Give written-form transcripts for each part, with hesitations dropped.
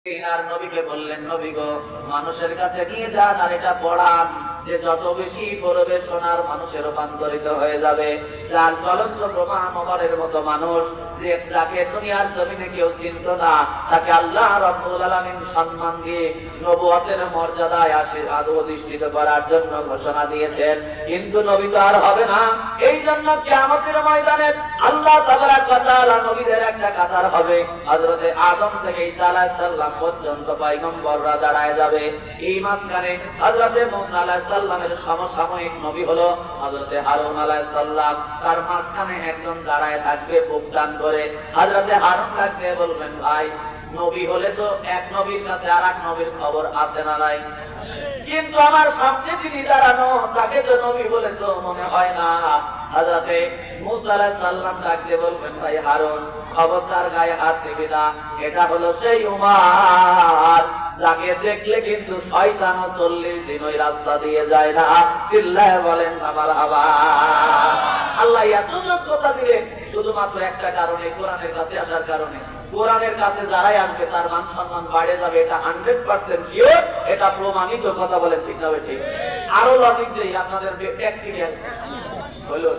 আর নবীকে বললেন, নবী গো, মানুষের কাছে নিয়ে যান আর এটা পড়ান যে যত বেশি পড়বে সোনার মানুষে রূপান্তরিত হয়ে যাবে। যার জ্বলন্ত প্রমাণ ওমরের মতো মানুষ, যে যাকে দুনিয়ার জমিনে কেউ চিনত না, তাকে আল্লাহ রাব্বুল আলামিন সম্মান দিয়ে নবুয়তের মর্যাদায় অধিষ্ঠিত করার জন্য ঘোষণা দিয়েছেন। কিন্তু নবী তো আর হবে না। এই জন্য কিয়ামতের ময়দানে আল্লাহ তাবারাক ওয়া তাআলা নবীদের একটা কাতার হবে। হযরতে আদম থেকে ঈসা আলাইহিস সালাম পর্যন্ত পয়গম্বররা দাঁড়ায় যাবে। এই মাঝখানে হযরতে মুসা আলাইহিস সালামের সমসাময়িক নবী হলো হযরতে হারুন আলাইহিস সালাম। তার মাঝখানে একজন দাঁড়ায় থাকবে বুক টান করে। হযরতে হারুন তাকে বলবেন, ভাই, নবী হলে তো এক নবীর কাছে আরেক নবীর খবর আছে না নাই? কিন্তু আমার সামনে যিনি দাঁড়ানো, তাকে তো নবী বলে তো মনে হয় না। হযরতে মুসা আলাইহিস সালাম ডাকতে বলবেন, ভাই হারুন, খবরদার গায়ে হাত দিবি না। এটা হলো সেই উমর যাকে দেখলে কিন্তু শয়তানও 40 দিন ওই রাস্তা দিয়ে যায় না। চিল্লায়ে বলেন মারহাবা। আল্লাহ এত যোগ্যতা দিলেন শুধুমাত্র একটা কারণে, কোরআনের কাছে আসার কারণে। কোরআনের কাছে যারাই আসবে তার মান সম্মান বেড়ে যাবে, এটা 100% শিওর, এটা প্রমাণিত। কথা বলে ঠিক না ঠিক? আরো লজিক দেই আপনাদের, প্র্যাকটিক্যাল হলো।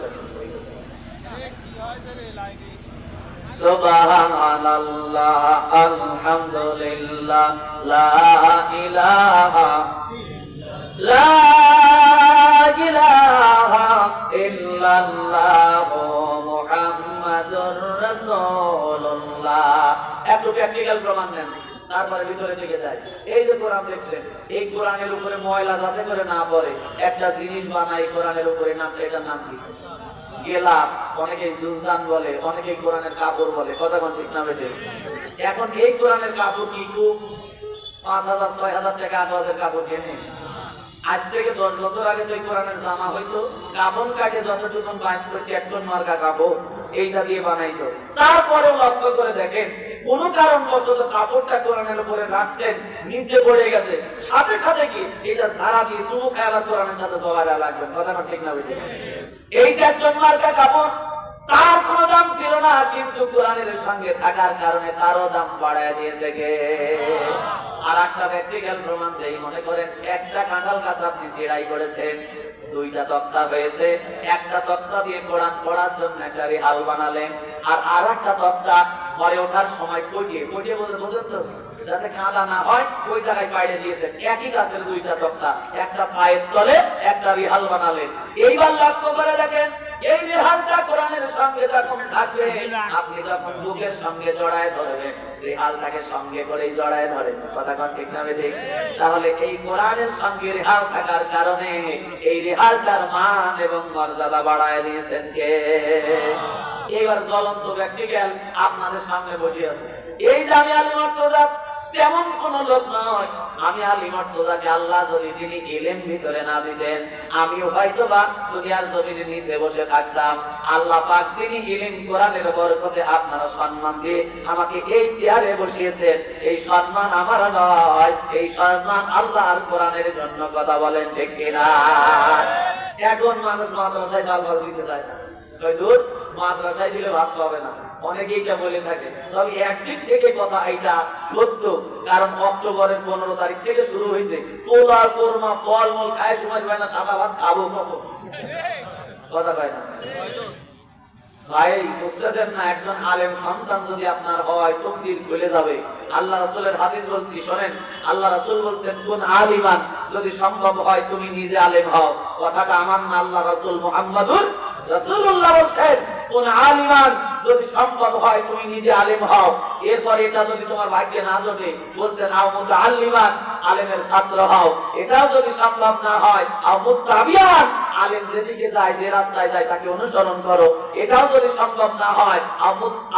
সুবহানাল্লাহ, আলহামদুলিল্লাহ, লা ইলাহা ইল্লাল্লাহ, মুহাম্মাদুর রাসূলুল্লাহ। একটু প্র্যাকটিক্যাল প্রমাণ দেন, তারপরে ভিতরে থেকে যায়। এই যে কোরআন দেখছেন, এই কোরআনের উপরে ময়লা যাতে করে না পড়ে একটা জিনিস বানাই কোরআনের উপরে, নামটা, এটার নাম কি? গেলাপ। অনেকে জুজদান বলে, অনেকে কোরআনের কাপড় বলে। কথা কোন ঠিক না বেটে? এখন এই কোরআনের কাপড় কি খুব 5,000-6,000 টাকা আকাশের কাপড় কেনে? আজ থেকে 10 বছর আগে তো এই কোরআনের জামা হইতো কাপড় কাটে যতটুকু 22 টন মার্কা কাপড় এইটা দিয়ে বানাইতো। তারপরেও লক্ষ্য করে দেখেন, কোন কারণবশত কাপড়টা কোরআনের উপরে রাখছেন, নিচে পড়ে গেছে, সাথে সাথে কি এটা ঝাড়া দিয়ে চুমু খায় আবার কোরআনের সাথে জড়ায় লাগবেন। কথা ঠিক না বেশি? এইটা 1 টন মার্কা কাপড়, তার কোনো দাম ছিল না, কিন্তু কোরআনের সঙ্গে থাকার কারণে তারও দাম বাড়ায় দিয়েছে কে? আর একটা প্র্যাকটিক্যাল প্রমাণ দেই। মনে করেন একটা কাঁঠাল গাছ আপনি ছিড়াই করেছেন, 2টা তক্তা হয়েছে। একটা তক্তা দিয়ে কোরআন পড়ার জন্য একটা রিহাল বানালেন, আর আরেকটা তক্তা ঘরে ওঠার সময় কটিয়ে বলে বোঝেন তো, যাতে কাঁদা না হয় ওই জায়গায় পাইড়ে দিয়েছেন। একই গাছের 2টা তক্তা, একটা পায়ের তলে একটা রিহাল বানালেন। এইবার লক্ষ্য করে দেখেন, এই রিহালটা কোরআনের সঙ্গে যখন থাকবে, আপনি যখন বুকের সঙ্গে জড়ায় ধরবেন, রিহালটাকে সঙ্গে করেই জড়ায় ধরেন। কথা কোন ঠিক না বেঠিক? তাহলে এই কোরআনের সঙ্গে রিহাল থাকার কারণে এই রিহালটার মান এবং মর্যাদা বাড়ায় দিয়েছেন কে? এবার জ্বলন্ত প্র্যাকটিক্যাল আপনাদের সামনে বসে আছে। এই যে আমি আলী মুর্তজা তেমন কোন লোক নয়। আমি আলী মুর্তজাকে আল্লাহ যদি তিনি ইলম ভিতরে না দিতেন, আমিও হয়তো বা দুনিয়ার জমিনে নিচে বসে থাকতাম। আল্লাহ পাক তিনি ইলম কোরআনের বরকতে আপনারা সম্মান দিয়ে আমাকে এই চেয়ারে বসিয়েছেন। এই সম্মান আমার নয়, এই সম্মান আল্লাহর কোরআনের জন্য। কথা বলেন ঠিক কিনা? এখন মানুষ মাদ্রাসায় চাল দিতে চায় না, দূর মাদ্রাসায় দিলে ভাত পাবে না, অনেকে এটা বলে থাকে। তবে একদিক থেকে কথা এটা সত্য, কারণ অক্টোবরের 15 তারিখ থেকে শুরু হয়েছে পোলাও, কোরমা, ফলমূল খায় সময় পায় না, সাদা ভাত খাবো কখন? কথা পায় না ভাই, বুঝতেছেন না? একজন আলেম সন্তান যদি আপনার হয়, তকদির খুলে যাবে। আল্লাহ রাসূলের হাদিস বলছি শোনেন। আল্লাহ রাসূল বলছেন, কোন আলিমান, যদি সম্ভব হয় তুমি নিজে আলেম হও। কথাটা আমার না, আল্লাহ রাসূল মুহাম্মাদুর রাসূলুল্লাহ বলছেন, কোন আলিমান, যদি সম্ভব হয় তুমি নিজে আলেম হও। এরপর এটা যদি তোমার ভাগ্যে না জোটে, বলছেন আও মুতাআল্লিমান, আলেমের ছাত্র হও। এটাও যদি সম্ভব না হয়, আও মুত্তাবিয়ান, আলেম যেদিকে যায়, যে রাস্তায় যায় তাকে অনুসরণ করো। এটাও যদি সম্ভব না হয়,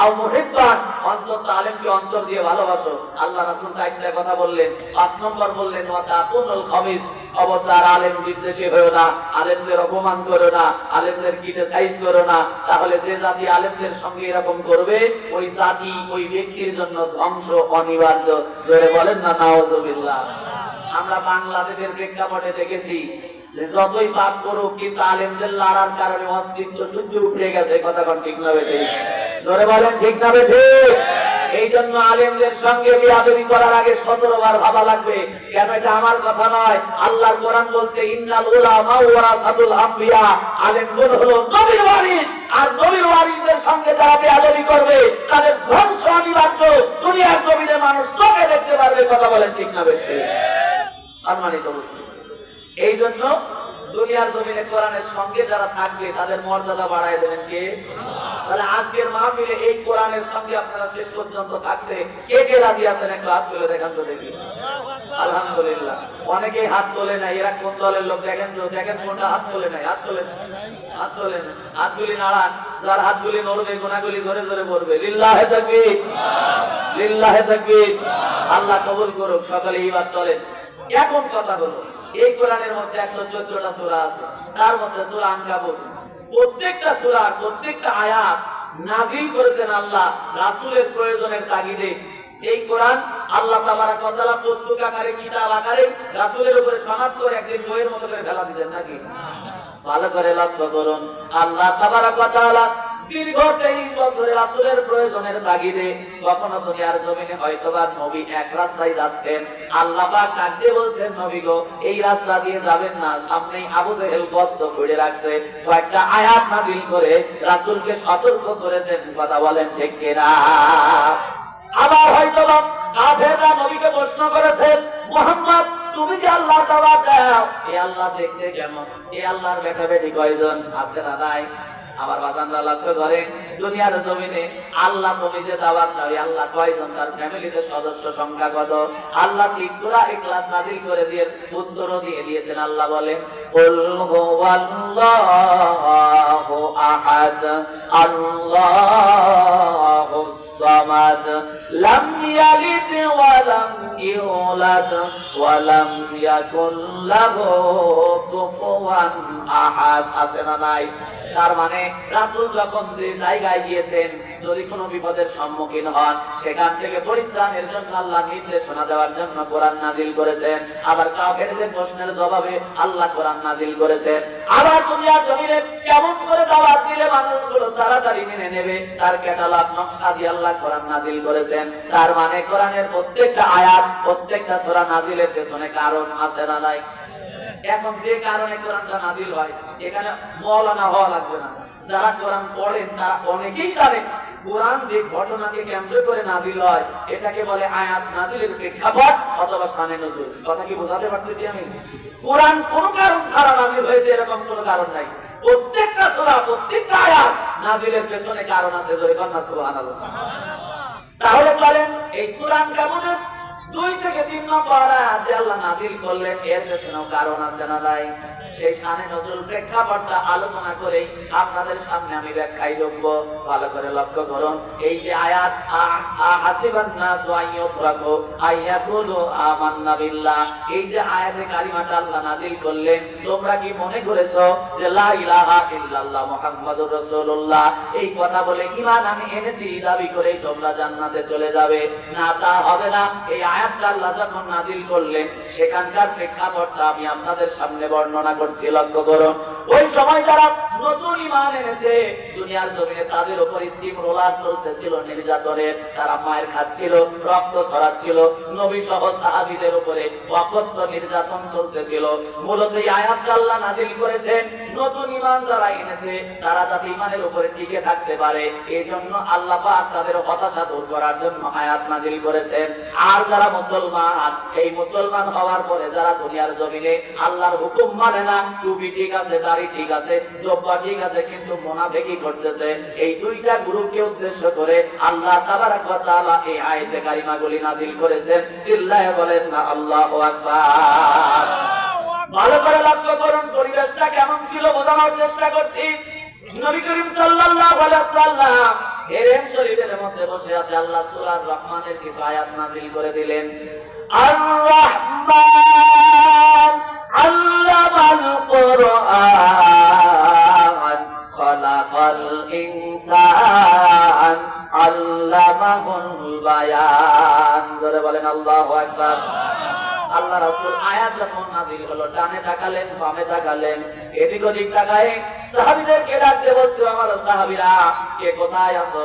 আও মুহিব্বান, অন্তত আলেমকে অন্তর দিয়ে ভালোবাসো। আল্লাহ রাসূল 4টা কথা বললেন। 5 নম্বর বললেন, ওয়াতাকুনুল খামিস, খবরদার আলেম বিদ্বেষী হয়ো না, আলেমদের অপমান করো না, আলেমদের ক্রিটিসাইজ করো না। তাহলে যে জাতি আলেমদের সঙ্গে এরকম করবে, ওই জাতি, ওই ব্যক্তির জন্য ধ্বংস অনিবার্য। জোরে বলেন না নাউজুবিল্লাহ। আমরা বাংলাদেশের প্রেক্ষাপটে দেখেছি যে যতই পাপ করুক, কিন্তু আলেমদের লড়ার কারণে অস্তিত্ব সূর্য উঠে গেছে। কথা ঠিক না বেঠিক? জোরে বলেন ঠিক না বেঠিক? এই জন্য আলেমদের সঙ্গে বিয়াদবি করার আগে 17 বার ভাবা লাগবে। কেন? এটা আমার কথা নয়, আল্লাহর কোরআন বলছে ইন্নাল উলামা ওয়ারাসাতুল আমবিয়া, আলেমগণ হলো নবীর ওয়ারিস, আর নবীর ওয়ারিসদের সঙ্গে যারা বিয়াদবি করবে তাদের ধ্বংস অনিবার্য। দুনিয়ার জমিনে মানুষ চোখে দেখতে পারবে। কথা বলেন ঠিক না বেঠিক? সম্মানিত মুসলিম, এই জন্য দুনিয়ার জমিনে কোরআনের সঙ্গে যারা থাকবে তাদের মর্যাদা বাড়ায় দেবেন কে? তাহলে আজকের মাহফিলে এই কোরআনের সঙ্গে আপনারা শেষ পর্যন্ত থাকতে কে কে রাজি আছেন? একটু হাত তুলে দেখান তো দেখি। আলহামদুলিল্লাহ, অনেকেই হাত তোলে নাই। এরা কোন দলের লোক দেখেন তো, দেখেন কোনটা হাত তোলে নাই। হাত তোলে, হাত তোলে না, হাতগুলি নাড়ান। যার হাতগুলি নড়বে গোনাগুলি জোরে জোরে পড়বে। লিল্লাহে তাকবীর, লিল্লাহে তাকবীর। আল্লাহ কবুল করুক। সকালে ইবাদ চলেন। এখন কথা হলো, এই কোরআনের মধ্যে 114টা সূরা আছে। তার মধ্যে সূরা আনকাবুত, প্রত্যেকটা সূরার প্রত্যেকটা আয়াত নাযিল করেছেন আল্লাহ রাসূলের প্রয়োজনের তাগিদে। এই কোরআন আল্লাহ তাবারক ওয়া তাআলা পুস্তক আকারে, কিতাব আকারে রাসূলের উপরে সনাত করে একদিন বইয়ের মতো করে ফেলা দিয়েছেন নাকি? ভালো করে লক্ষ্য করুন, আল্লাহ তাবারক ওয়া তাআলা দীর্ঘ 23 বছরে রাসূলের প্রয়োজনের তাগিদে কখনো দুনিয়ার জমিনে হয়তোবা নবী এক রাস্তায় যাচ্ছেন, আল্লাহ পাক ডাক দিয়ে বলছেন নবী গো এই রাস্তা দিয়ে যাবেন না, সামনেই আবু জেহেল বদ্ধ করে রাখছে। কয়েকটা আয়াত নাযিল করে রাসূলকে সতর্ক করেছেন। কথা বলেন ঠিক কিনা? আবার হয়তোবা কাফেররা নবীকে প্রশ্ন করেছেন, মুহাম্মদ তুমি যে আল্লাহ দাওয়াত দাও, এই আল্লাহ দেখতে কেমন? এই আল্লাহর বেটা বেটি কয়জন আছে না নাই? আবার বাজানরা লক্ষ্য করে দুনিয়ার জমিনে আল্লাহ তুমি যে দাওয়াত দাও, এই আল্লাহ কয়জন? তার ফ্যামিলিতে সদস্য সংখ্যা কত? আল্লাহ ঠিক সূরা ইখলাস নাযিল করে দিয়ে উত্তরও দিয়ে দিয়েছেন। আল্লাহ বলেন কুল হুয়াল্লাহু আহাদ আল্লাহুস সামাদ লাম ইয়ালিদ ওয়া লাম ইউলাদ ওয়া লাম ইয়াকুল লাহু কুফুয়ান আহাদ। আছে না নাই? তার মানে রাসূল যখন যে জায়গায় গিয়েছেন, যদি কোনো বিপদের সম্মুখীন হন, সেখান থেকে পরিত্রাণের জন্য আল্লাহ নির্দেশনা দেওয়ার জন্য কোরআন নাযিল করেছেন। আবার কাফেরদের প্রশ্নের জবাবে আল্লাহ কোরআন নাযিল করেছেন। আবার দুনিয়ার জমিনে কেমন করে দাওয়াত দিলে মানুষগুলো তাড়াতাড়ি মেনে নেবে, তার ক্যাটালগ নকশা দিয়ে আল্লাহ কোরআন নাযিল করেছেন। তার মানে কোরআনের প্রত্যেকটা আয়াত, প্রত্যেকটা সূরা নাযিলের পেছনে কারণ আছে না নাই? এখন যে কারণে কোরআনটা নাযিল হয়, এখানে মাওলানা হওয়া লাগবে না। যারা কোরআন পড়েন তারা অনেকেই জানেন কোরআন যে ঘটনাকে কেন্দ্র করে নাযিল হয়, এটাকে বলে আয়াত নাযিলের প্রেক্ষাপট অথবা শানে নজুল। কথা কি বোঝাতে পারতেছি আমি? কোরআন কোন কারণ ছাড়া নাযিল হয়েছে এরকম কোনো কারণ নাই। প্রত্যেকটা সূরা, প্রত্যেকটা আয়াত নাযিলের পেছনে কারণ আছে। জোরে বলেন সুবহানাল্লাহ। তাহলে চলেন এই সূরা আনকাবুতের 2 থেকে 3 নম্বর আয়াত যে আল্লাহ নাযিল করলেন, এর পেছনেও কারণ আছে না নাই? সেই শানে নজুল প্রেক্ষাপটটা আলোচনা করে আপনাদের সামনে আমি ব্যাখ্যায় দেব। ভালো করে লক্ষ্য করুন, এই যে আয়াত হাসিবান নাসু আইয়ুতরাকু আইয়াকুলু আমান্না বিল্লাহ, এই যে আয়াতে কারিমাটা আল্লাহ নাযিল করলেন, তোমরা কি মনে করেছো যে লা ইলাহা ইল্লাল্লাহ মুহাম্মাদুর রাসূলুল্লাহ এই কথা বলে ঈমান আমি এনেছি দাবি করেই তোমরা জান্নাতে চলে যাবে? না, তা হবে না। এই আয়াতটা আল্লাহ যখন নাযিল করলেন, সেখানকার প্রেক্ষাপটটা আমি আপনাদের সামনে বর্ণনা করছি। লক্ষ্য করুন, ওই সময় যারা নতুন ঈমান এনেছে দুনিয়ার জমিনে, তাদের উপর স্টিম রোলার চলতেছিল নির্যাতনের। তারা মায়ের খাচ্ছিল, রক্ত ছড়াচ্ছিল, নবী সহ সাহাবীদের উপরে অকথ্য নির্যাতন চলতেছিল। মূলত এই আয়াতটা আল্লাহ নাযিল করেছেন নতুন ঈমান যারা এনেছে তারা যাতে ঈমানের উপরে টিকে থাকতে পারে, এই জন্য আল্লাহ পাক তাদের হতাশা দূর করার জন্য আয়াত নাযিল করেছেন। আর যারা মুসলমান, এই মুসলমান হওয়ার পরে যারা দুনিয়ার জমিনে আল্লাহর হুকুম মানে না, টুপি ঠিক আছে, দাড়ি ঠিক আছে, জুব্বা ঠিক আছে, কিন্তু মুনাফিকি করতেছে, এই দুইটা গ্রুপকে উদ্দেশ্য করে আল্লাহ তাবারক ওয়া তাআলা এই আয়াতে কারিমাগুলি নাযিল করেছেন। চিল্লায়ে বলেন না আল্লাহু আকবার। ভালো করে লক্ষ্য করুন পরিবেশটা কেমন ছিল, বোঝানোর চেষ্টা করছি। নবী করিম সাল্লাল্লাহু আলাইহি ওয়াসাল্লাম হেরেম শরীফের মধ্যে বসে আছে, আল্লাহ সূরা রহমানের কিছু আয়াত নাযিল করে দিলেন। আর রহমান আল্লামাল কুরআন খালাকাল ইনসান আল্লামাহুল বায়ান। জোরে বলেন আল্লাহু আকবার। আল্লাহ রাসূল আয়াত যখন নাযিল হলো, ডানে তাকালেন, বামে তাকালেন, এদিক ওদিক তাকায় সাহাবীদেরকে ডাকতে বলছে, আমার সাহাবীরা কে কোথায় আছো?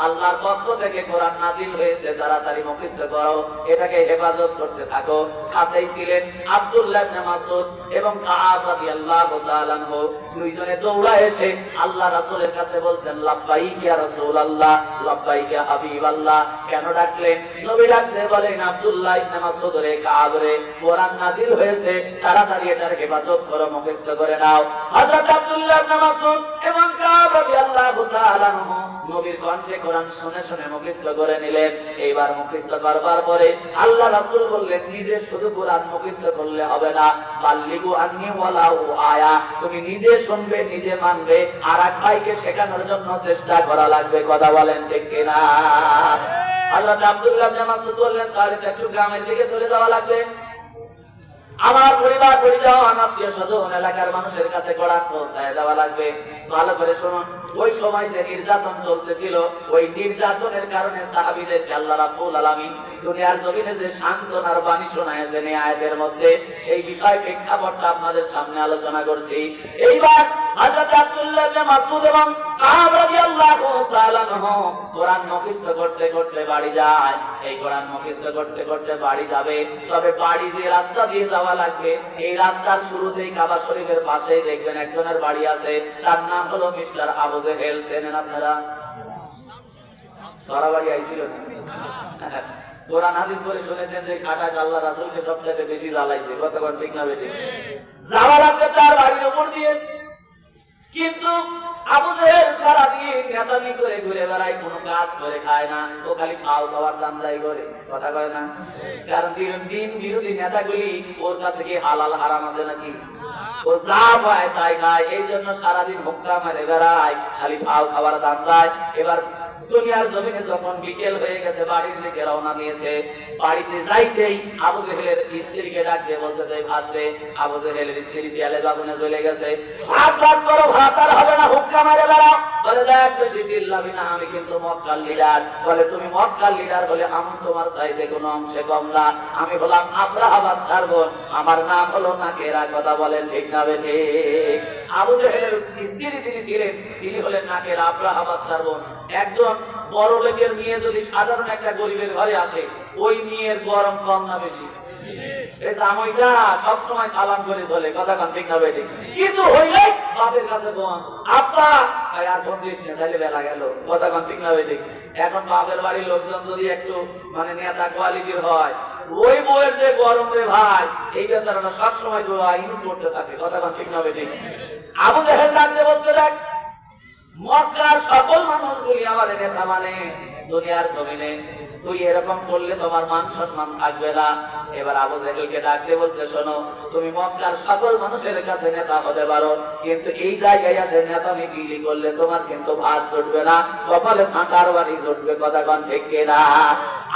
আল্লাহর পক্ষ থেকে কোরআন নাযিল হয়েছে, তাড়াতাড়ি মুখস্থ করো, এটাকে হেফাজত করতে থাকো। কাছেই ছিলেন আব্দুল্লাহ ইবনে মাসউদ এবং কাআব রাদিয়াল্লাহু তাআলা আনহু, দুইজনে দৌড়া এসে আল্লাহ রাসূলের কাছে বলছেন, লাব্বাইক ইয়া রাসূলুল্লাহ, লাব্বাইক ইয়া হাবিবাল্লাহ। কেন ডাকলেন? নবী ডাকতে বলেন, আব্দুল্লাহ ইবনে মাসউদ রে, কাআব রে, কোরআন নাযিল হয়েছে, তাড়াতাড়ি এটার হেফাজত করো, মুখস্থ করে নাও। হযরত আব্দুল্লাহ ইবনে মাসউদ এবং কাআব রাদিয়াল্লাহু তাআলা আনহু নবীর কণ্ঠে কোরআন শুনে শুনে মুখস্থ করে নিলেন। এইবার মুখস্থ করবার পরে আল্লাহ রাসূল বললেন, নিজে শুধু কোরআন মুখস্থ করলে হবে না, বাল্লিগু আন্নী ওয়ালাউ আয়া, তুমি নিজে শুনবে, নিজে মানবে, আর এক ভাইকে শেখানোর জন্য চেষ্টা করা লাগবে। কথা বলেন ঠিক কিনা? হযরত আব্দুল্লাহ ইবনে মাসউদ বললেন, তাহলে একটু গ্রামের দিকে চলে যাওয়া লাগবে, আমার পরিবার পরিজন আত্মীয় স্বজন এলাকার মানুষের কাছে কোরআন পৌঁছায় দেওয়া লাগবে। ভালো করে শুনুন, ওই সময় যে নির্যাতন চলতেছিল, ওই নির্যাতনের কারণে সাহাবীদেরকে আল্লাহ রাব্বুল আলামিন দুনিয়ার জমিনে যে সান্ত্বনার বাণী শোনায়েছেন এই আয়াতের মধ্যে, সেই বিষয় প্রেক্ষাপটটা আপনাদের সামনে আলোচনা করছি। এইবার হযরত আব্দুল্লাহ ইবনে মাসউদ এবং কাআব রাদিয়াল্লাহু তাআলা আনহু কোরআন মুখস্থ করতে করতে বাড়ি যায়। এই কোরআন মুখস্থ করতে করতে বাড়ি যাবে, তবে বাড়ি যে রাস্তা দিয়ে যাওয়া লাগবে, এই রাস্তার শুরুতেই কাবা শরীফের পাশেই দেখবেন একজনের বাড়ি আছে, তার নাম হলো মিস্টার আবু জেহেল। চেনেন আপনারা? সরাবাড়ি আইছিল কোরআন হাদিস পড়ে শুনেছেন যে খাটা আল্লাহ রাসূলকে সবচেয়ে বেশি জ্বালাইছে। কতক্ষণ ঠিক না বেশি যাওয়া লাগবে তার বাড়ির উপর দিয়ে, কিন্তু আবু জেহেল সারাদিন নেতামি করে ঘুরে বেড়ায়, কোনো কাজ করে খায় না, ও খালি খাও খাওয়ার দান্দাই করে। কথা কয় না? কারণ দিন বিরোধী নেতাগুলি ওর কাছে কি হালাল হারাম আছে নাকি? ও যা পায় তাই খায়, এই জন্য সারাদিন হুক্কা মারে বেড়ায়, খালি খাও খাওয়ার দান্দায়। এবার দুনিয়ার জমিনে যখন বিকেল হয়ে গেছে, বাড়ির দিকে রওনা দিয়েছে, বাড়িতে যাইতেই আবু জেহেলের স্ত্রীকে ডাক দিয়ে বলতেছে, ভাবছে আবু জেহেলের স্ত্রী দেয়ালে বাগুনে চলে গেছে, ভাত ভাত করো, ভাত আর হবে না, হুক্কা মারে বেড়াও। বলে, দেখ বেশি চিল্লাবি না, আমি কিন্তু মক্কার লিডার। বলে, তুমি মক্কার লিডার বলে আমি তোমার চাইতে কোনো অংশে কম না, আমি হলাম আব্রাহা বাদশার বোন, আমার নাম হলো নাকেরা। কথা বলেন ঠিক না বেঠি? আবু জেহেলের স্ত্রী যিনি ছিলেন, তিনি হলেন নাকেরা, আব্রাহা বাদশার বোন। একজন বড় লোকের মেয়ে যদি সাধারণ একটা গরিবের ঘরে আসে, ওই মেয়ের গরম কম না বেশি? সবসময় সালাম করে চলে। কথা কন ঠিক না বেঠি? কিছু হইলে বাপের কাছে বোন, আব্বা আর কোন দিস না, তাহলে বেলা গেল। কথা কন ঠিক না বেঠি? এখন বাপের বাড়ির লোকজন যদি একটু মানে নেতা কোয়ালিটির হয়, ওই বইয়ের যে গরম রে ভাই, এই বেচারাটা সবসময় ইউজ করতে থাকে। কথা কন ঠিক না বেঠি? আবু জেহেল ডাকতে বলছে, দেখ মক্কার সকল মানুষগুলি আমার নেতা মানে, দুনিয়ার জমিনে তুই এরকম করলে তোমার মান সম্মান থাকবে না। এবার আবু জেহেলকে ডাকতে বলছে, শোনো, তুমি মক্কার সকল মানুষের কাছে নেতা হতে পারো, কিন্তু এই জায়গায় এসে নেতামি গিরি করলে তোমার কিন্তু ভাত জুটবে না, কপালে ফাঁকার বাড়ি জুটবে। কথা কন ঠিক কিনা?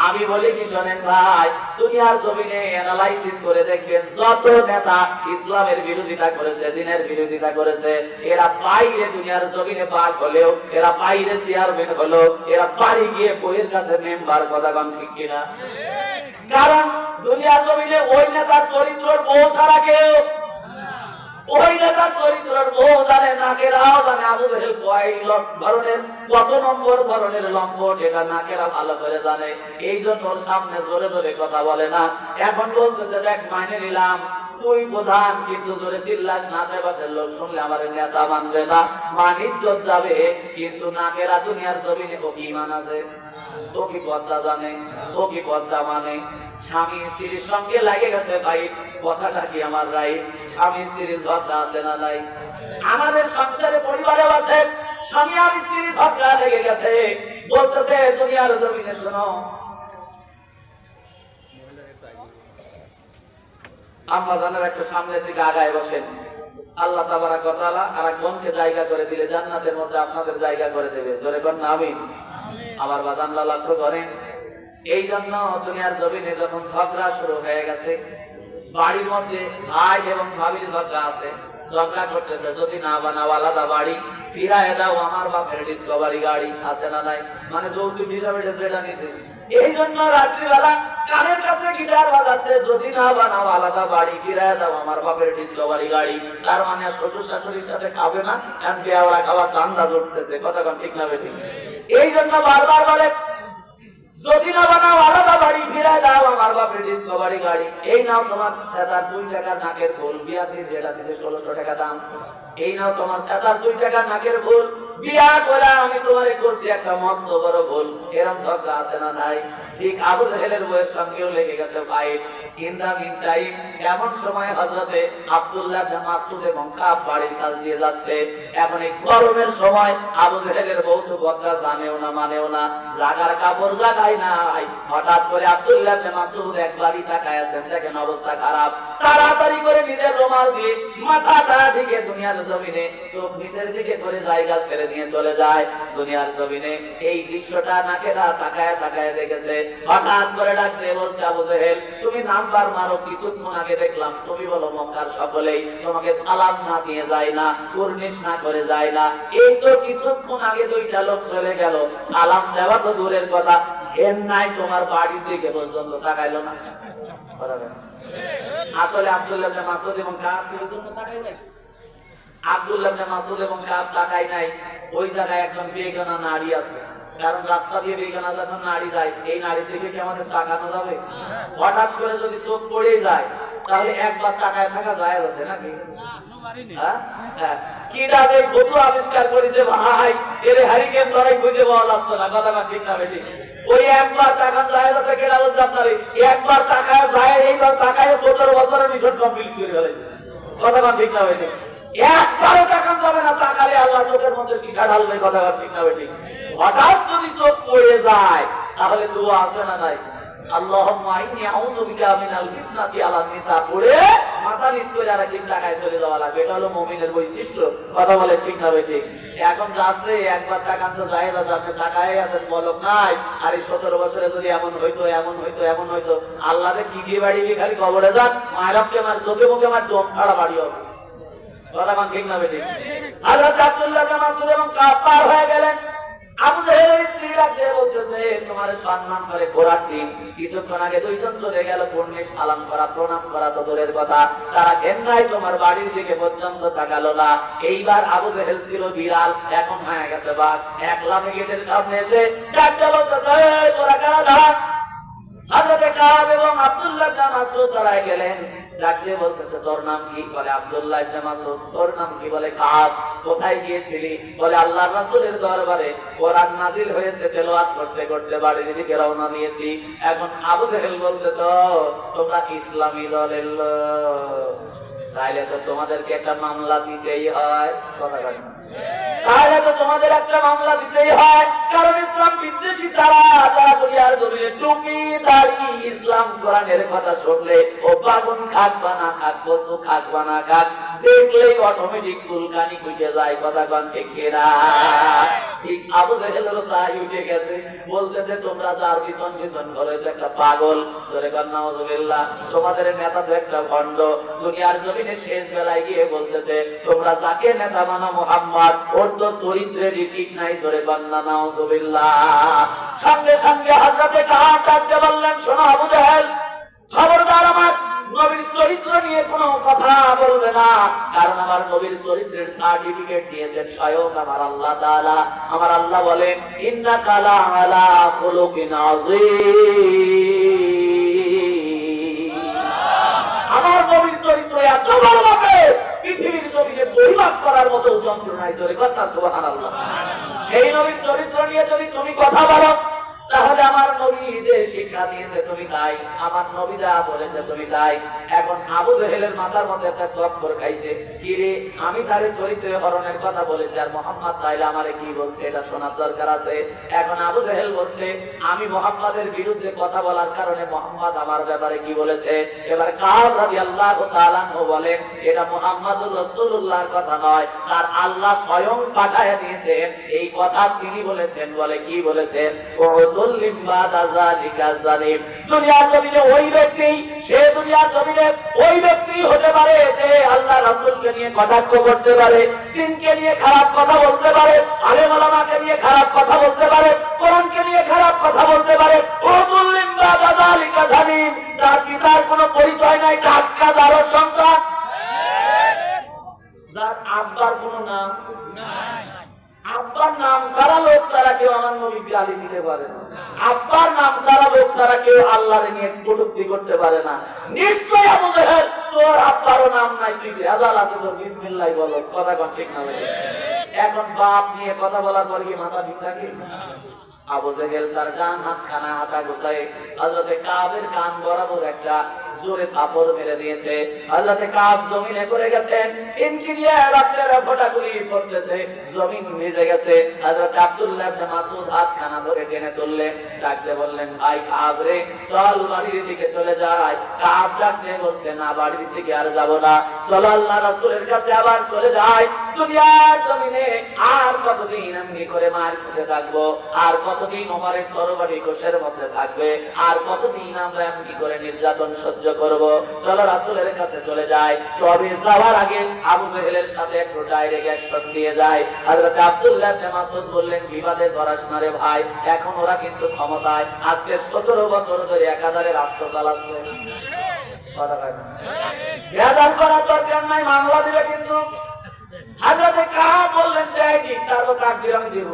আমি বলি কি শোনেন ভাই, দুনিয়ার জমিনে অ্যানালাইসিস করে দেখবেন, যত নেতা ইসলামের বিরোধিতা করেছে, দ্বীনের বিরোধিতা করেছে, এরা বাইরে দুনিয়ার জমিনে বাঘ হলেও, এরা বাইরে চেয়ারম্যান হলো, এরা বাড়ি গিয়ে বইয়ের কাছে মেম্বার। কথা কন ঠিক কিনা? কারণ দুনিয়ার জমিনে ওই নেতার চরিত্রের বউ ছাড়া কেউ, ওই নেতার চরিত্রের বউ জানে, নাকেরাও জানে আবু জেহেল কয় ধরনের, কত নম্বর ধরনের লম্পট, এটা নাকেরা ভালো করে জানে। এই জন্য ওর সামনে জোরে জোরে কথা বলে না। এখন বলতেছে, দেখ মাইনে নিলাম তুই প্রধান, কিন্তু জোরে চিল্লাস না, আশেপাশের লোক শুনলে আমার নেতা মানবে না, মান ইজ্জত যাবে। কিন্তু নাকেরা দুনিয়ার জমিনে ও কি মান আছে, ও কি পদ্মা জানে, ও কি পদ্মা মানে। স্বামী স্ত্রীর সঙ্গে লাগে গেছে ভাই, কথাটা কি আমার রাইট? স্বামী স্ত্রীর ঝগড়া আছে না নাই? আমাদের সংসারে পরিবারেও আছে, স্বামী আর স্ত্রীর ঝগড়া লেগে গেছে। বলতেছে দুনিয়ার জমিনে, শোনো, আম্মা জানের একটু সামনের দিকে আগায় বসেন, আল্লাহ তাবারাক ওয়া তাআলা আরেক বোনকে জায়গা করে দিলে জান্নাতের মধ্যে আপনাদের জায়গা করে দেবে। জোরে কোন আমিন। আমার বাজানরা লক্ষ্য করেন, এই জন্য দুনিয়ার জমিনে যখন ঝগড়া শুরু হয়ে গেছে, বাড়ির মধ্যে ভাই এবং ভাবির ঝগড়া আছে, ঝগড়া করতেছে, যদি না বানাও আলাদা বাড়ি, ফিরায় দাও আমার বাপের ডিসকভারি গাড়ি, আছে না নাই? মানে যৌতুক হিসাবে যেটা নিছে। এই জন্য রাত্রিবেলা কানের কাছে গিটার বাজাচ্ছে, যদি না বানাও আলাদা বাড়ি, ফিরায় দাও আমার বাপের ডিসকভারি গাড়ি। তার মানে শ্বশুর শাশুড়ির সাথে খাবে না, কারণ বিয়া খাওয়া ধান্দা জুটতেছে। কথা কন ঠিক না বেঠিক? এই জন্য বারবার বলে যদি না বানাও আলাদা বাড়ি ফিরে দাও আমার বাপের ডিসকভারি গাড়ি। এই নাও তোমার সেতার 2 টাকার নাকের ফুল, বিয়ার দিন যেটা দিছে 1600 টাকা দাম। এই নাও তোমার সেতার 2 টাকার নাকের ফুল, বিয়া করে আমি তোমারে করছি একটা মস্ত বড় ভুল। এরকম সব আছে না নাই? ঠিক আবু জাহেলের বয়স সঙ্গেও লেগে গেছে ভাই। ইন দা মিন টাইম এমন সময় হযরতে আব্দুল্লাহ ইবনে মাসউদ এবং কাব বাড়ির কাছ দিয়ে যাচ্ছে। এখন এই গরমের সময় আবু জাহেলের বউ তো কথা জানেও না মানেও না, জাগার কাপড় জাগায় নাই। হঠাৎ করে আব্দুল্লাহ ইবনে মাসউদ একবারই তাকায় আছেন, দেখেন অবস্থা খারাপ। তাড়াতাড়ি করে নিজের রুমাল দিয়ে মাথাটা ঢেকে দুনিয়ার জমিনে চোখ নিচের দিকে করে জায়গা ছেড়ে নিয়ে চলে যায় দুনিয়ার জমিনে। এই দৃশ্যটা নাকেরা তাকায় তাকায় দেখেছে। হঠাৎ করে ডাক দিয়ে বলছে, আবু জাহেল তুমি নাম্বার মারো, কিছুক্ষণ আগে দেখলাম তুমি বলো মক্কার সকলেই তোমাকে সালাম না দিয়ে যায় না, কুরনিশ না করে যায় না। এই তো কিছুক্ষণ আগে 2টা লোক চলে গেল, সালাম দেওয়া তো দূরের কথা, ঘেন নাই তোমার বাড়ির দিকে পর্যন্ত তাকাইলো না। আসলে আব্দুল্লাহ ইবনে মাসউদ এবং কাব এর জন্য তাকাই নাই। আব্দুল্লাহ ইবনে মাসউদ এবং কাব তাকাই নাই, ওই জায়গায় একজন বেগানা নারী আছে। কারণ রাস্তা দিয়ে বেগানা যখন নারী যায়, এই নারীর দিকে কি আমাদের তাকানো যাবে? হঠাৎ করে যদি চোখ পড়ে যায় তাহলে একবার তাকায় থাকা যায় আছে নাকি? কি রাজে বধু আবিষ্কার করেছে ভাই, এর হারিকেন ধরে খুঁজে পাওয়া যাচ্ছে না। কথা ঠিক না বেশি? ওই একবার টাকা যায় আছে, কেনা বলছে আপনার একবার টাকা যায়, এইবার টাকায় 17 বছরের মিশন কমপ্লিট করে ফেলেছে। কথা ঠিক না বেশি? একবারও টাকা যাবে না, টাকালে আল্লাহ চোখের মধ্যে শিখা ঢালবে। কথা ঠিক না বেশি? হঠাৎ যদি চোখ পড়ে যায় তাহলে দোয়া আছে না নাই? আল্লাহুম্মা ইন্নী আউযু বিকা মিনাল ফিতনাতি আলা নিসা পড়ে মাথা নিচ করে আর একদিন টাকায় চলে যাওয়া লাগবে। এটা হলো মুমিনের বৈশিষ্ট্য। কথা বলে ঠিক না বেঠিক? এখন যাচ্ছে একবার টাকা তো যায় না, যাচ্ছে টাকায় আছেন বলক নাই। আর 17 বছরে যদি এমন হইতো এমন হইতো এমন হইতো, আল্লাহকে কি দিয়ে বাড়ি খালি কবরে যান, মায়েরকে মার চোখে মুখে মার দম ছাড়া বাড়ি হবে। কথা ঠিক না বেঠিক? হযরত আব্দুল্লাহ ইবনে মাসউদ এবং কাব পার হয়ে গেলেন। আবু জাহেলের স্ত্রী ডাক দিয়ে বলতেছে, তোমার সম্মান করে ঘোরার দিন। কিছুক্ষণ আগে 2 জন চলে গেল, পূর্ণে সালাম করা প্রণাম করা তো দূরের কথা, তারা ঘেন্নায় তোমার বাড়ির দিকে পর্যন্ত তাকালো না। এইবার আবু জাহেল ছিল বিড়াল, এখন হয়ে গেছে বাঘ। এক লাফে গেটের সামনে এসে ডাক দিয়ে বলতেছে, তোরা কারা দাঁড়া। হযরতে কাব এবং আব্দুল্লাহ ইবনে মাসউদ দাঁড়ায় গেলেন। ডাক দিয়ে বলতেছে, তোর নাম কি? বলে আব্দুল্লাহ ইবনে মাসউদ। তোর নাম কি? বলে কাব। কোথায় গিয়েছিলি? বলে আল্লাহর রাসূলের দরবারে কোরআন নাযিল হয়েছে, তেলাওয়াত করতে করতে বাড়ির দিকে রওনা দিয়েছি। এখন আবু জাহেল বলতেছ তোমরা ইসলামী দলের লোক, তাইলে তো তোমাদেরকে একটা মামলা দিতেই হয়। কথা বলেন, তাহলে তো তোমাদের একটা মামলা দিতেই হয়। কারণ ইসলাম বিদ্বেষী তারা, যারা দুনিয়ার জমিনে টুপি দাড়ি ইসলাম কোরআনের কথা শুনলে ও বাগুন খাক বা না খাক, পশু খাক বা না খাক, দেখলেই অটোমেটিক চুলকানি উঠে যায়। কথা কোন ঠিক কিনা? ঠিক আবু জাহেলেরও তাই উঠে গেছে। বলতেছে তোমরা যার পিছন পিছন ঘরে তো একটা পাগল। জোরে কর নাউযুবিল্লাহ। তোমাদের নেতা তো একটা ভণ্ড। দুনিয়ার জমিনে শেষ বেলায় গিয়ে বলতেছে তোমরা যাকে নেতা মানো মুহাম্মদ, ওর তো চরিত্রেরই ঠিক নাই। জোরে কর নাউযুবিল্লাহ। সঙ্গে সঙ্গে হযরতে কাব ডাকতে বললেন, শোনো আবু জাহেল, খবরদার আমার নবীর চরিত্র নিয়ে কোনো কথা বলবে না। কারণ আমার নবীর চরিত্রের সার্টিফিকেট দিয়েছেন স্বয়ং আমার আল্লাহ তাআলা। আমার আল্লাহ বলেন, ইন্নাকা লা আলা খুলুকিন আযীম। আমার নবীর চরিত্র এত ভালো হবে, পৃথিবীর জমিনে পরিমাপ করার মতো যন্ত্রণায়। জোরে কথা সুবহানাল্লাহ। সেই নবীর চরিত্র নিয়ে যদি তুমি কথা বলো, তাহলে আমার নবী যে শিক্ষা দিয়েছে তুমি তাই, আমার নবী যা বলেছে তুমি তাই। এখন আবু জাহেলের মাথার মধ্যে একটা চক্কর খাইছে, কি রে আমি তার চরিত্রের হরণের কথা বলেছি আর মুহাম্মদ তাইলে আমারে কি বলছে এটা শোনার দরকার আছে। এখন আবু জাহেল বলছে আমি মুহাম্মাদের বিরুদ্ধে কথা বলার কারণে মুহাম্মদ আমার ব্যাপারে কি বলেছে। এবার কাব রাদিয়াল্লাহু তাআলা বলেন, এটা মুহাম্মদুর রাসূলুল্লাহর কথা নয়, তার আল্লাহ স্বয়ং পাঠায় দিয়েছেন এই কথা তিনি বলেছেন। বলে কি বলেছেন? দুনিয়ার জমিনে ওই ব্যক্তি, সে দুনিয়ার জমিনে ওই ব্যক্তি হতে পারে যে আল্লাহ রাসূলকে নিয়ে কটাক্ষ করতে পারে, দ্বীনকে নিয়ে খারাপ কথা বলতে পারে, আলেম ওলামাকে নিয়ে খারাপ কথা বলতে পারে, কোরআনকে নিয়ে খারাপ কথা বলতে পারে। উযুল্লিম বাদা যালিকা জালিম, যার পিতার কোনো পরিচয় নাই, টাটকা যার সন্তান, যার আব্বার কোনো নাম নাই। আব্বার নাম ছাড়া লোক ছাড়া কেউ আমার নবী গালি দিতে পারে না। আব্বার নাম ছাড়া লোক ছাড়া কেউ আল্লাহর নিয়ে কটূক্তি করতে পারে না। নিশ্চয় আবু জাহেল তোর আব্বারও নাম নাই, তুই ভেজাল আছে তোর, বিসমিল্লাহ বলো। কথা কোন ঠিক না? এখন বাপ নিয়ে কথা বলার পর কি মাথা ঠিক থাকে? আবু জাহেল তার ডান হাত খানা হাতা গোছায় হযরতে কাবের কান বরাবর একটা জোরে থাপড় মেরে দিয়েছে। হযরতে কাব জমিনে পড়ে গেছেন, ইনকি দিয়ে রক্তের ফোঁটাগুলি পড়তেছে, জমিন ভিজে গেছে। হযরতে আব্দুল্লাহ ইবনে মাসউদ হাত খানা ধরে টেনে তুললেন, ডাকতে বললেন, ভাই কাব রে, চল বাড়ির দিকে চলে যাই। কাব ডাকতে বলছে, না বাড়ির দিকে আর যাব না, চলো আল্লাহর রাসূলের কাছে আবার চলে যাই। দুনিয়ার জমিনে আর কতদিন এমনি করে মার খেতে থাকবো, আর কতদিন ওমরের তরবারি কোষের মধ্যে থাকবে, আর কতদিন আমরা এমনি করে নির্যাতন সহ্য করব। চলো রাসূলের কাছে চলে যাই। তবে যাওয়ার আগে আবু জাহেলের সাথে একটু ডাইরেক্ট অ্যাকশন দিয়ে যায়। হযরত আব্দুল্লাহ ইবনে মাসউদ বললেন, বিবাদে জড়াস না রে ভাই, এখন ওরা কিন্তু ক্ষমতায়। আজকে 17 বছর ধরে একাধারে রাষ্ট্র চালাচ্ছে। বেজার করার দরকার নাই, মামলা দিবে কিন্তু। হযরতে কাব বললেন, দেয় দিক, তারপর তাকবীর আমি দেব।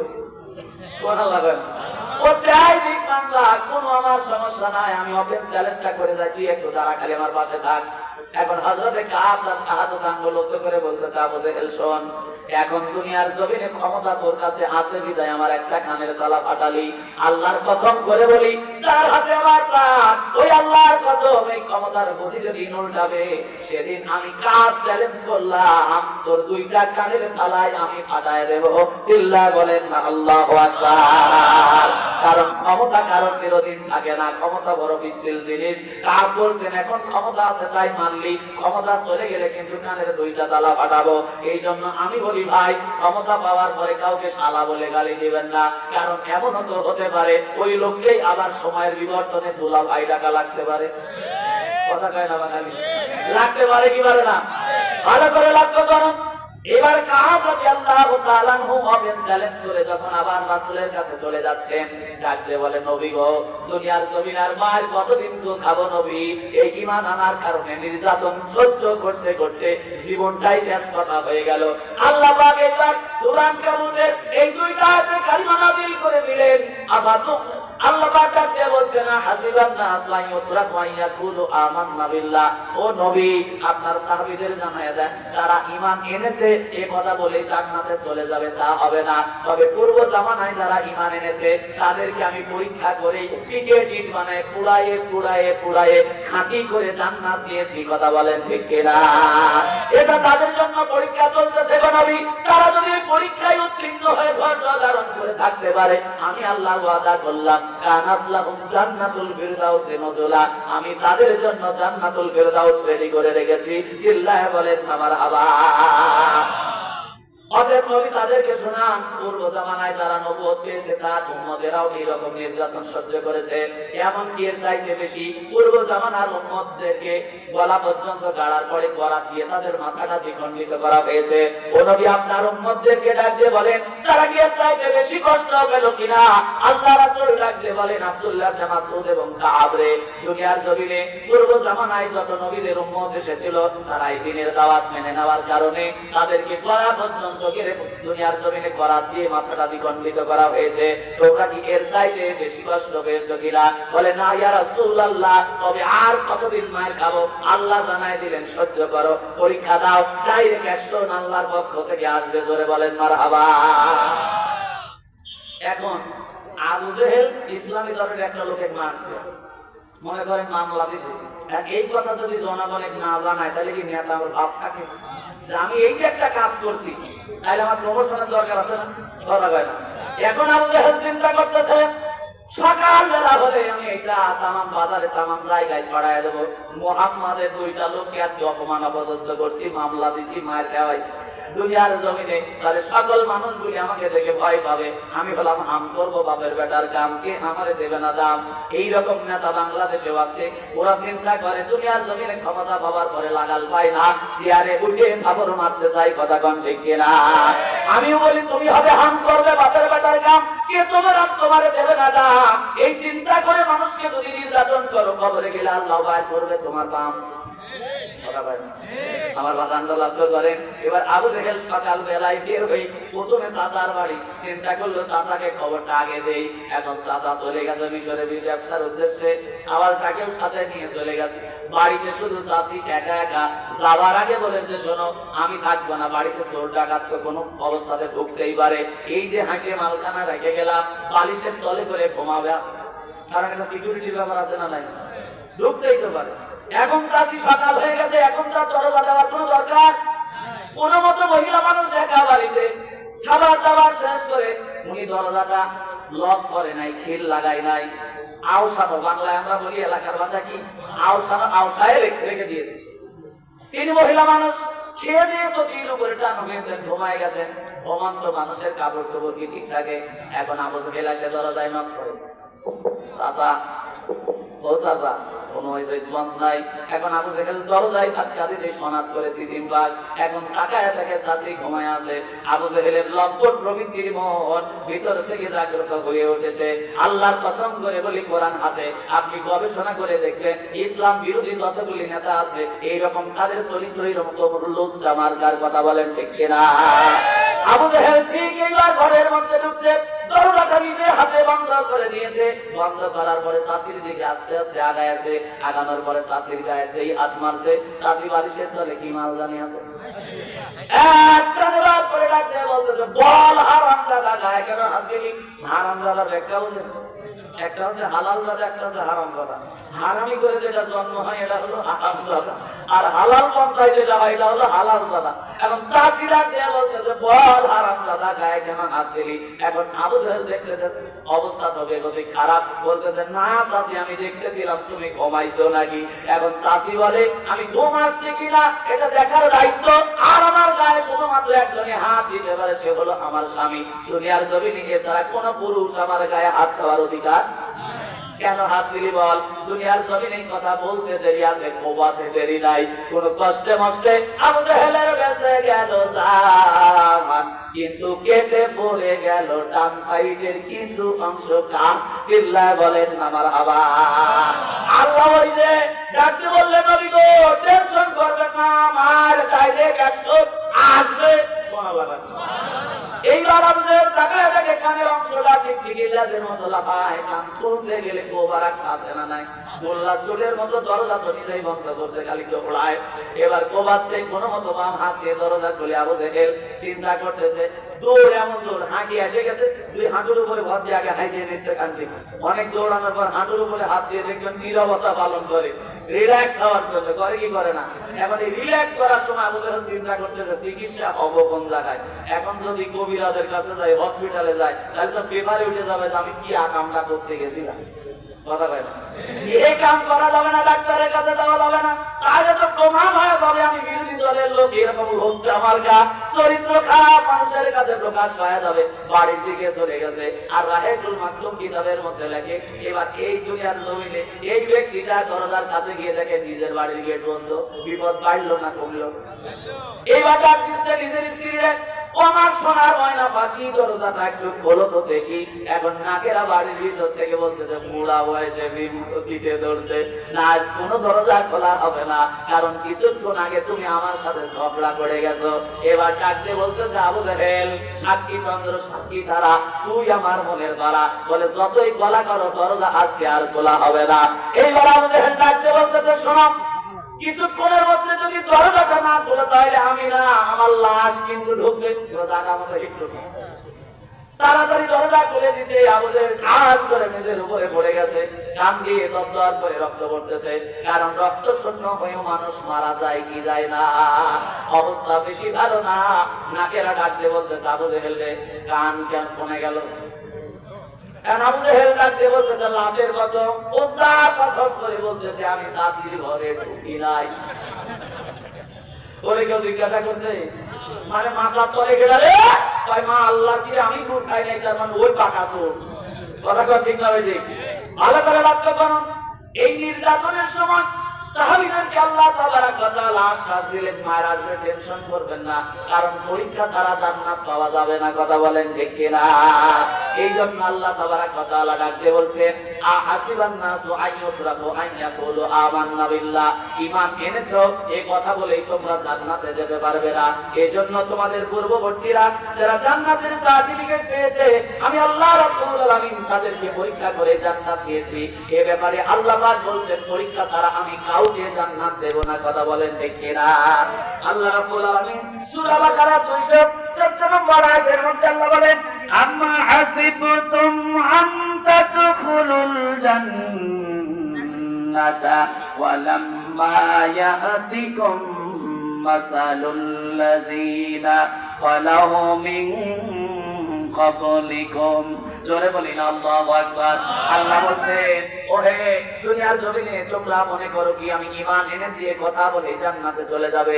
সুবহানাল্লাহ। ও দেয় দিক মামলা, কোনো আমার সমস্যা নাই, আমি ওপেন চ্যালেঞ্জটা করে যাই, তুই একটু দাঁড়া, খালি আমার পাশে থাক। এখন হযরতে কাব তার শাহাদাত আঙ্গুল উঁচু করে বলতেছে, আবু জাহেল শোন, এখন দুনিয়ার জমিনে ক্ষমতা তোর কাছে আছে বিদায় আমার একটা কানের তালা ফাটালি। আল্লাহর কসম করে বলি, যার হাতে আমার প্রাণ, ওই আল্লাহর কসম, এই ক্ষমতার গতি যেদিন উল্টাবে, সেদিন আমি কাজ চ্যালেঞ্জ করলাম, তোর দুইটা কানের তালায় আমি ফাটায় দেব। চিল্লা বলেন না আল্লাহু আকবার। কারণ ক্ষমতা কারো চিরদিন থাকে না, ক্ষমতা বড় বিশাল জিনিস। কাব বলছেন, এখন ক্ষমতা আছে তাই মানলি, ক্ষমতা চলে গেলে কিন্তু কানের দুইটা তালা ফাটাবো। এই জন্য আমি বলি ভাই, ক্ষমতা পাওয়ার পরে কাউকে শালা বলে গালি দিবেন না, কারণ এমনও তো হতে পারে ওই লোককেই আবার সময়ের বিবর্তনে দুলা ভাই ডাকা লাগতে পারে। কথা কয় না বাঙালি? লাগতে পারে কি পারে না? ভালো করে লক্ষ্য করো। এবার কাব রাদিয়াল্লাহু তাআলা আনহু ওপেন চ্যালেঞ্জ করে যখন আবার রাসূলের কাছে চলে যাচ্ছেন, ডাকতে বলে, নবী গো, দুনিয়ার জমিন আর মার কতদিন তো খাবো নবী, এই ঈমান আনার কারণে নির্যাতন সহ্য করতে করতে জীবনটাই তেজপাতা হয়ে গেল। আল্লাহ পাক এবার সূরা আনকাবুতের এই দুইটা আয়াতে কালিমা নাযিল করে দিলেন। আবাদু আল্লাহ পাক কাছে বলছে না, হাসিবান নাস লা ইউতরাকু আইয়াকুলু আমান্না বিল্লাহ। ও নবী, আপনার সাহাবীদের জানায়া দেন, তারা ঈমান এনেছে এই কথা বলে জান্নাতে চলে যাবে তা হবে না। তবে পূর্ব জামানায় যারা ঈমান এনেছে তাদেরকে আমি পরীক্ষা করে টিকেট ইট বানায় পুড়ায়ে পুড়ায়ে পুড়ায়ে খাঁটি করে জান্নাত দিয়েছি। কথা বলেন ঠিক কিনা? এটা তাদের জন্য পরীক্ষা চলতেছে গো নবী। তারা যদি পরীক্ষায় উত্তীর্ণ হয়ে ধৈর্য ধারণ করে থাকতে পারে, আমি আল্লাহ ওয়াদা করলাম, কানাত লাহুম জান্নাতুল ফিরদাউস নজুলা, আমি তাদের জন্য জান্নাতুল ফিরদাউস রেডি করে রেখেছি। চিল্লায়ে বলেন মারহাবা। অতএব নবী তাদেরকে শোনান, পূর্ব জামানায় যারা নবুয়ত পেয়েছে তার উম্মতেরাও এইরকম নির্যাতন সহ্য করেছে। এমন কি এর চাইতে বেশি পূর্ব জামানার উম্মতদেরকে গলা পর্যন্ত গাড়ার পরে গড়াত দিয়ে তাদের মাথাটা দ্বিখণ্ডিত করা হয়েছে। ও নবী, আপনার উম্মতদেরকে ডাক দিয়ে বলেন, তারা কি এর চাইতে বেশি কষ্ট পেল কিনা? আল্লাহ রাসূল ডাক দিয়ে বলেন, আব্দুল্লাহ ইবনে মাসউদ এবং কাব রে, দুনিয়ার জমিনে পূর্ব জামানায় যত নবীদের উম্মত এসেছিল, তারা এই দ্বীনের দাওয়াত মেনে নেওয়ার কারণে তাদেরকে গলা পর্যন্ত দুনিয়ার জমিনে করাত দিয়ে মাথাটা দ্বিখণ্ডিত করা হয়েছে। তোমরা কি এর চাইতে বেশি কষ্ট পেয়েছো কিনা? বলে, না ইয়া রাসূলুল্লাহ, তবে আর কতদিন মার খাবো? আল্লাহ জানাই দিলেন, সহ্য করো, পরীক্ষা দাও, ডাইরেক্ট অ্যাকশন আল্লাহর পক্ষ থেকে আসবে। জোরে বলেন মারহাবা। এখন আবু জাহেল ইসলামী দলের একটা লোকে মারছে, মনে করেন মামলা দিছে। এই কথা যদি জনগণের না জানায়, তাহলে কি নেতা ভাব থাকে যে আমি এই যে একটা কাজ করছি, তাহলে আমার প্রমোশনের দরকার আছে না? কথা কয় না। এখন আবু জাহেল চিন্তা করতেছে, সকালবেলা হলে আমি এটা তামাম বাজারে তামাম জায়গায় ছড়াই দেবো। মুহাম্মাদের দুইটা লোককে আজকে অপমান অপদস্থ করছি, মামলা দিছি, মার খাওয়াইছি। দুনিয়ার জমিনে তাহলে সকল মানুষগুলি আমাকে দেখে ভয় পাবে। আমি বললাম, হাম করবো বাপের বেটার কাম, কে আমারে দেবে না দাম। এইরকম নেতা বাংলাদেশেও আছে। ওরা চিন্তা করে দুনিয়ার জমিনে ক্ষমতা পাওয়ার পরে লাগাল পায় না, চেয়ারে উঠে খবর মারতে চাই। কথা কম ঠিক কিনা? আমিও বলি, তুমি হবে হাম করবে বাপের বেটার কাম, কে তোমারে দেবে না দাম। এই চিন্তা করে মানুষকে যদি নির্যাতন করো, কবরে গেলে আল্লাহ বাইর করবে তোমার পাম। আমার বাগানটা লক্ষ্য করেন। এবার আবু জেহেল সকাল বেলায় বের হই, প্রথমে চাচার বাড়ি, চিন্তা করলো চাচাকে খবরটা আগে দেই। এখন চাচা চলে গেছে মিশরে ব্যবসার উদ্দেশ্যে, সাওয়ালটাকেও সাথে নিয়ে চলে গেছে। বাড়িতে শুধু চাচি একা একা। যাবার আগে বলেছে, শোনো আমি থাকবো না, বাড়িতে চোর ডাকাত তো কোনো অবস্থাতে ঢুকতেই পারে। এই যে হাসিয়ে মালখানা রেখে গেলাম, বালিশের তলে করে ঘুমাবে, কারণ একটা সিকিউরিটির ব্যাপার আছে না, নাই ঢুকতেই তো পারে। এখন চাষি সকাল হয়ে গেছে, এখন তার দরজা দেওয়ার কোনো দরকার। কোনো মতো মহিলা মানুষ একা বাড়িতে খাবার দাবার শেষ করে উনি দরজাটা লক করে নাই, খিল লাগাই নাই, আওসানো, বাংলায় আমরা বলি এলাকার ভাষা কি আওসানো, আওসায় রেখে দিয়েছে। তিনি মহিলা মানুষ খেয়ে দিয়ে চটির উপরে টান হয়েছেন, ঘুমায় গেছেন। ঘুমন্ত মানুষের কাপড় চোপড় কি ঠিক থাকে? এখন আবু জেহেল এসে দরজায় নক করে, চাচা ও চাচা, কোনো রেসপন্স নাই। এখন আবু জেহেল দরজায় ধাক্কা দিতে সনাত করেছি জিম্বাল। এখন তাকায় দেখে চাচি ঘুমায় আছে। আবু জেহেলের লম্পট প্রবৃত্তির মন ভিতর থেকে জাগ্রত হয়ে উঠেছে। আল্লাহর কসম করে বলি, কোরআন হাতে আপনি গবেষণা করে দেখবেন, ইসলাম বিরোধী যতগুলি নেতা আছে এইরকম তাদের চরিত্র এরকম লজ্জা মার্কার কথা বলেন, ঠিক কিনা? আবু জেহেল ঠিক এইবার ঘরের মধ্যে ঢুকছে, দরজাটা নিজে হাতে বন্ধ করে দিয়েছে। বন্ধ করার পরে চাচির দিকে আস্তে আস্তে আগাইছে, আগানোর পরে চাচির গায়ে সেই হাত মারছে। চাচি বালিশের তলে কি মাল জানি আছে, একটা জবাব করে ডাক দিয়ে বলতেছে, বল হারামজাদা, গায়ে কেন হাত দিলি? হারামজাদা ব্যাখ্যা বললেন, একটা হচ্ছে হালাল জাদা, একটা হচ্ছে হারামজাদা। হারামি করে যেটা জন্ম হয় এটা হলো হারামজাদা, আর হালাল পন্থায় যেটা হয় এটা হলো হালাল জাদা। এখন চাচি ডাক দিয়ে বলতেছে, বল হারামজাদা, গায়ে কেন হাত দিলি? এখন আবু জেহেল দেখতেছে অবস্থা তো বেগতিক খারাপ, বলতেছে, না চাচি আমি দেখতেছিলাম তুমি ঘুমাইছো নাকি। এখন চাচি বলে, আমি ঘুম আসছে কিনা এটা দেখার দায়িত্ব আর আমার গায়ে শুধুমাত্র একজনই হাত দিতে পারে, সে হলো আমার স্বামী। দুনিয়ার জমিনে এছাড়া কোন পুরুষ আমার গায়ে হাত দেওয়ার অধিকার। কেন হাত দিলি বল? দুনিয়ার জমিনে কথা বলতে দেরি আছে, কোবাতে দেরি নাই। কোন কষ্টে মষ্টে আবু জেহেলের বেঁচে গেল জান, কিন্তু কেটে পড়ে গেল ডান সাইডের কিছু অংশ। কান চিল্লায় বলেন না মারহাবা। আল্লাহ ওই যে ডাকতে বললে, নবী গো টেনশন করবেন না, আমার ডাইরেক্ট অ্যাকশন আসবে। এইবার আবু জেহেল তাকায় দেখে কানের অংশটা ঠিক ঠিক ইল্লাজের মতো লাফায়। কান তুলতে গেলে কোবারাক আছে না নাই, মোল্লা চোরের মতো দরজা তো নিজেই বন্ধ করছে, খালি দৌড়ায়। এবার কোবাচ্ছে, কোনো মতো বাম হাত দিয়ে দরজা খুলে আবু জেহেল চিন্তা করতেছে, দৌড় এমন দৌড়, হাঁকি এসে গেছে, দুই হাঁটুর উপরে ভর দিয়ে আগে হাঁকিয়ে নিচ্ছে কানটি। অনেক দৌড়ানোর পর হাঁটুর উপরে হাত দিয়ে দেখবেন নীরবতা পালন করে, রিল্যাক্স হওয়ার জন্য। করে কি করে না? এখন এই রিল্যাক্স করার সময় আবু জেহেল চিন্তা করতেছে, চিকিৎসা হবো কোন জায়গায়? এখন যদি কবিরাজের কাছে যাই, হসপিটালে যাই, তাহলে তো পেপারে উঠে যাবে যে আমি কি আকামটা করতে গেছিলাম। কথা কয় না, এই কাম করা যাবে না, ডাক্তারের কাছে যাওয়া যাবে না, তাহলে তো প্রমাণ হয়ে যাবে আমি বিরোধী দলের লোক, এরকম হচ্ছে আমার গা, চরিত্র খারাপ মানুষের কাছে প্রকাশ পাওয়া যাবে। বাড়ির দিকে চলে গেছে। আর রাহেকুল মাকতুম কিতাবের মধ্যে লেখে, এবার এই দুনিয়ার জমিনে এই ব্যক্তিটা দরজার কাছে গিয়ে দেখে নিজের বাড়ির গেট বন্ধ। বিপদ বাড়লো না কমলো? এইবার ডাক দিচ্ছে নিজের স্ত্রীরে, ও আমার সোনার ময়না পাখি, দরজাটা একটু খোলো তো দেখি। এখন নাকেরা বাড়ির ভিতর থেকে বলতেছে, বুড়া বয়সে বিমুখীতে ধরছে না, আজ কোনো দরজা খোলা হবে না, কারণ কিছুক্ষণ আগে তুমি আমার সাথে ঝগড়া করে গেছো। এবার ডাকতে বলতেছে, আবু জেহেল, সাক্ষী চন্দ্র, সাক্ষী তারা, তুই আমার মনের তারা, বলে যতই গলা করো দরজা আজকে আর খোলা হবে না। এইবার আবু জেহেল ডাকতে বলতেছে, শোনো, কিছুক্ষণের মধ্যে যদি দরজাটা না খোলে তাহলে আমি না, আমার লাশ কিন্তু ঢুকবে। তাড়াতাড়ি দরজা খুলে দিছে। আবু জেহেল কাজ করে নিজের উপরে পড়ে গেছে, কান দিয়ে দরদর করে রক্ত পড়তেছে, কারণ রক্ত শূন্য হয়েও মানুষ মারা যায় কি যায় না, অবস্থা বেশি ভালো না। নাকেরা ডাকতে বলতেছে, আবু জেহেল রে, কান কেন কমে গেল? আবু জেহেল ডাকতে বলতেছে, লাভের কসম, ওজার কসম করে বলতেছে, আমি শাস্তির ঘরে ঢুকি নাই। ওরে কেউ জিজ্ঞাসা করছে, মানে মাসলার তলে গেলে রে, কয় মা আল্লাহ কি আমি গুড় খাই নাই, তার মানে ওই পাকা চোর। কথা কথা ঠিক না? ওই যে ভালো করে লক্ষ্য করুন, এই নির্যাতনের সময় সাহাবীদেরকে আল্লাহ তাবারক ওয়া তাআলা আশ্বাস দিলেন, মায়ের আসবে, টেনশন করবেন না, কারণ পরীক্ষা ছাড়া জান্নাত পাওয়া যাবে না। কথা বলেন ঠিক কিনা? এই জন্য আল্লাহ তাবারাক ওয়া তাআলা ডাকতে বলছেন আহাসিবান নাসু আইয়ুতরাকু আইয়াকুলু আমান্না বিল্লাহ, ঈমান এনেছো এই কথা বলেই তোমরা জান্নাতে যেতে পারবে না। এজন্য তোমাদের পূর্ববর্তীরা যারা জান্নাতের সার্টিফিকেট পেয়েছে আমি আল্লাহ রাব্বুল আলামিন তাদেরকে পরীক্ষা করে জান্নাত দিয়েছি। এ ব্যাপারে আল্লাহ পাক বলছেন পরীক্ষা ছাড়া আমি কাউকে জান্নাত দেব না। কথা বলেন ঠিক কিনা? আল্লাহ রাব্বুল আলামিন সূরা বাকারা 214 নম্বর আয়াতের মধ্যে আল্লাহ বলেন আম্মা হাসিবতুম আন তাদখুলুল জান্নাতা ওয়ালাম্মা ইয়াতিকুম মাসালুল লাযিনা খালাউ মিন ক্বাবলিকুম। জোরে বলেন আল্লাহু আকবার। আল্লাহ বলেন ওহে দুনিয়ার জমিনে তোমরা মনে করো কি আমি ঈমান এনেছি এই কথা বলে জান্নাতে চলে যাবে।